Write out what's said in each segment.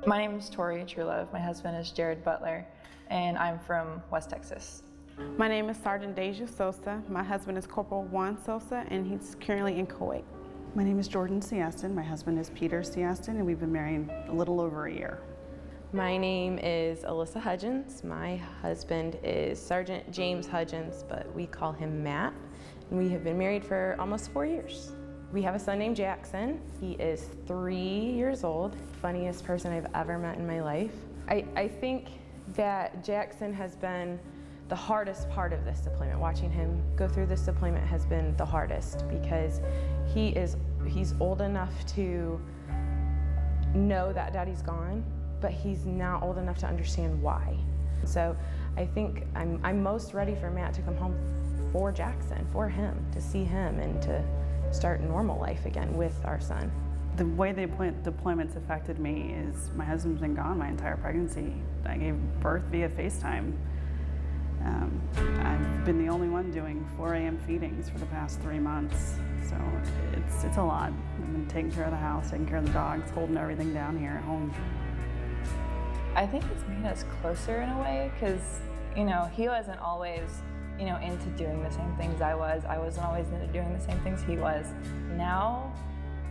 My name is Tori Truelove. My husband is Jared Butler, and I'm from West Texas. My name is Sergeant Deja Sosa. My husband is Corporal Juan Sosa, and he's currently in Kuwait. My name is Jordan Siaston. My husband is Peter Siaston, and we've been married a little over a year. My name is Alyssa Hudgens. My husband is Sergeant James Hudgens, but we call him Matt. And we have been married for almost 4 years. We have a son named Jackson. He is 3 years old. Funniest person I've ever met in my life. I think that Jackson has been the hardest part of this deployment. Watching him go through this deployment has been the hardest because he's old enough to know that daddy's gone, but he's not old enough to understand why. So I think I'm most ready for Matt to come home for Jackson, for him, to see him and to start normal life again with our son. The way the deployments affected me is my husband's been gone my entire pregnancy. I gave birth via FaceTime. I've been the only one doing 4 a.m. feedings for the past 3 months, so it's a lot. I've been taking care of the house, taking care of the dogs, holding everything down here at home. I think it's made us closer in a way because, he wasn't always, into doing the same things I was. I wasn't always into doing the same things he was. Now,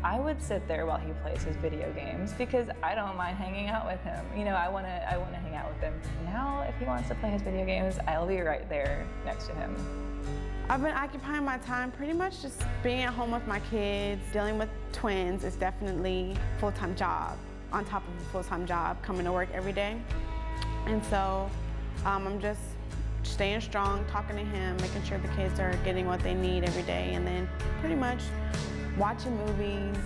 I would sit there while he plays his video games because I don't mind hanging out with him. I want to hang out with him. Now, if he wants to play his video games, I'll be right there next to him. I've been occupying my time pretty much just being at home with my kids. Dealing with twins is definitely a full-time job on top of a full-time job, coming to work every day. And so I'm just staying strong, talking to him, making sure the kids are getting what they need every day, and then pretty much watching movies,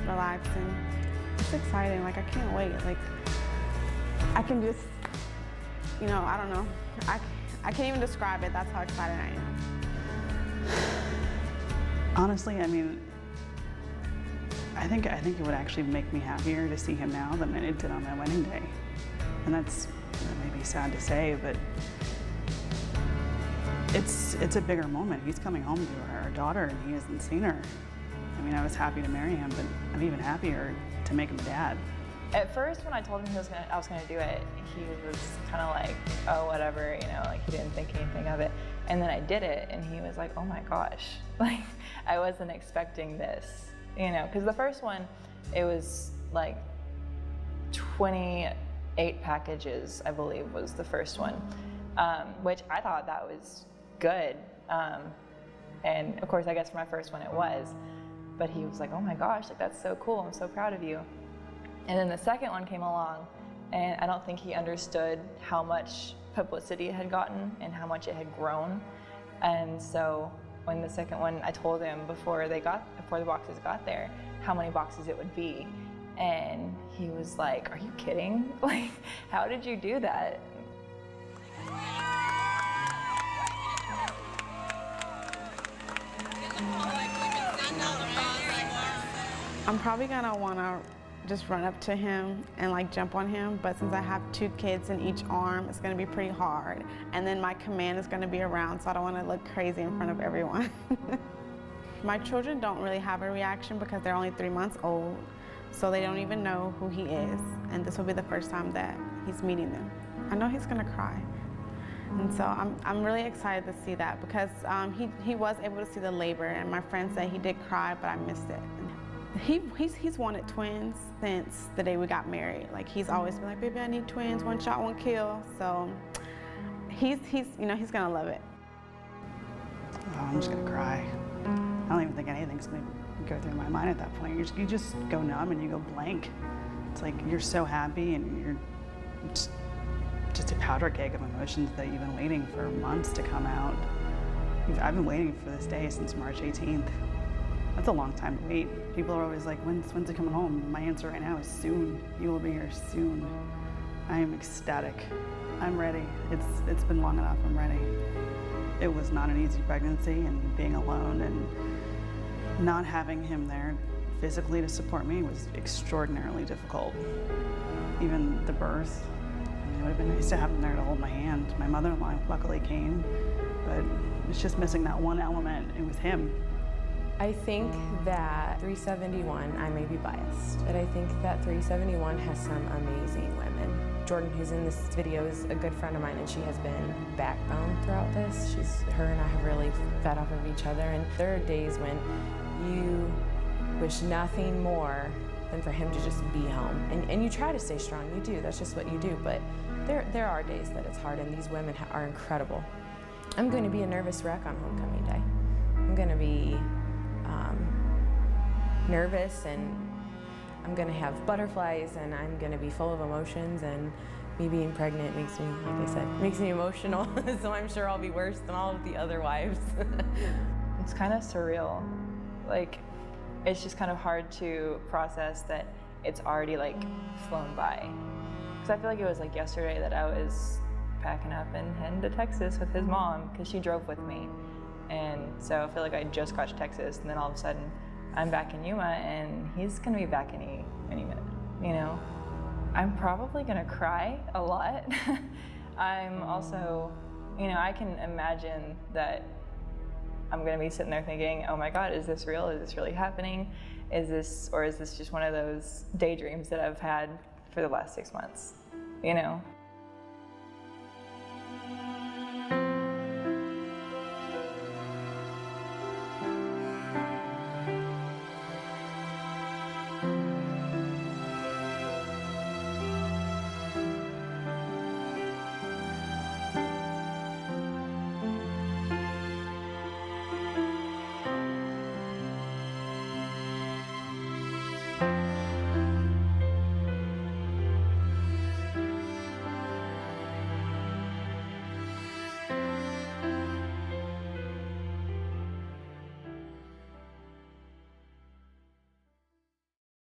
relaxing. It's exciting, I can't wait. I can just, I don't know. I can't even describe it, that's how excited I am. Honestly, I think it would actually make me happier to see him now than it did on my wedding day. And that's maybe sad to say, but it's a bigger moment. He's coming home to our daughter and he hasn't seen her. I was happy to marry him, but I'm even happier to make him a dad. At first, when I told him I was gonna do it, he was kind of like, oh, whatever, he didn't think anything of it. And then I did it, and he was like, oh my gosh, I wasn't expecting this, because the first one, it was like 28 packages, I believe, was the first one, which I thought that was good. And of course, I guess for my first one, it was. But he was like, oh my gosh, that's so cool, I'm so proud of you. And then the second one came along, and I don't think he understood how much publicity it had gotten and how much it had grown. And so when the second one, I told him before the boxes got there, how many boxes it would be. And he was like, are you kidding? How did you do that? I'm probably gonna wanna just run up to him and jump on him, but since I have 2 kids in each arm, it's gonna be pretty hard. And then my command is gonna be around, so I don't wanna look crazy in front of everyone. My children don't really have a reaction because they're only 3 months old, so they don't even know who he is. And this will be the first time that he's meeting them. I know he's gonna cry. And so I'm really excited to see that because he was able to see the labor, and my friend said he did cry, but I missed it. He's wanted twins since the day we got married. He's always been like, baby, I need twins, 1 shot, 1 kill. So he's gonna love it. Oh, I'm just gonna cry. I don't even think anything's gonna go through my mind at that point. You just go numb and you go blank. It's like you're so happy and you're just a powder keg of emotions that you've been waiting for months to come out. I've been waiting for this day since March 18th. That's a long time to wait. People are always like, when's it coming home? My answer right now is soon. You will be here soon. I am ecstatic. I'm ready. It's been long enough, I'm ready. It was not an easy pregnancy, and being alone and not having him there physically to support me was extraordinarily difficult. Even the birth, it would have been nice to have him there to hold my hand. My mother-in-law luckily came, but it's just missing that one element. It was him. I think that 371, I may be biased, but I think that 371 has some amazing women. Jordan, who's in this video, is a good friend of mine, and she has been backbone throughout this. Her and I have really fed off of each other, and there are days when you wish nothing more than for him to just be home. And you try to stay strong, you do, that's just what you do, but there are days that it's hard, and these women are incredible. I'm going to be a nervous wreck on homecoming day. I'm going to be nervous, and I'm going to have butterflies, and I'm going to be full of emotions, and me being pregnant makes me, like I said, makes me emotional, so I'm sure I'll be worse than all of the other wives. It's kind of surreal. Like, it's just kind of hard to process that it's already like flown by. Because I feel like it was like yesterday that I was packing up and heading to Texas with his mom, because she drove with me. And so I feel like I just got to Texas, and then all of a sudden I'm back in Yuma, and he's gonna be back any minute, you know? I'm probably gonna cry a lot. I'm also, you know, I can imagine that I'm gonna be sitting there thinking, oh my God, is this real? Is this really happening? Is this just one of those daydreams that I've had for the last 6 months, you know?